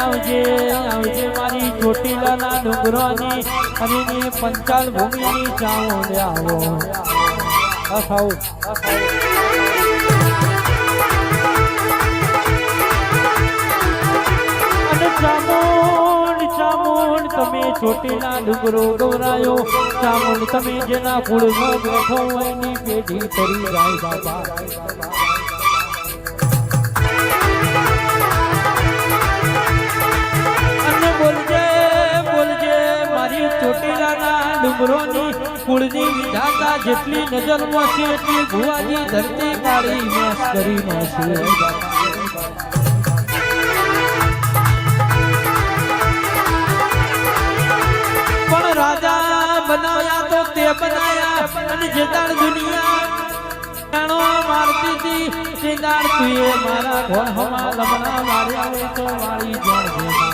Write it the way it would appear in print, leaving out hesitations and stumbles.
આવજે આવજે મારી ચોટીલાના ડુંગરોની અને પંચાલ ભૂમિની ચાઉંડ આવો અને ચામુંડ ચામુંડ તમે ચોટીલા ડુંગરો ગૌરાયો ચામુંડ તમે જેના કુળમાં બેઠો હોય એની પેઢી તરી જાય બાબા બોલજે બોલજે મારી ચોટીલાના ડુંગરોની કુળની વિધાતા જેટલી નજરમાં છે એટલી ભુવાની ધરતી કાળી મેસ કરી નાખશે પણ રાજા બનાવ્યા તો તે બનાયા અને જેદાર દુનિયા મારતી હતી તેદાર તું મારા ઘોડ હવા લમણા માર્યા હોય તો વાળી જણ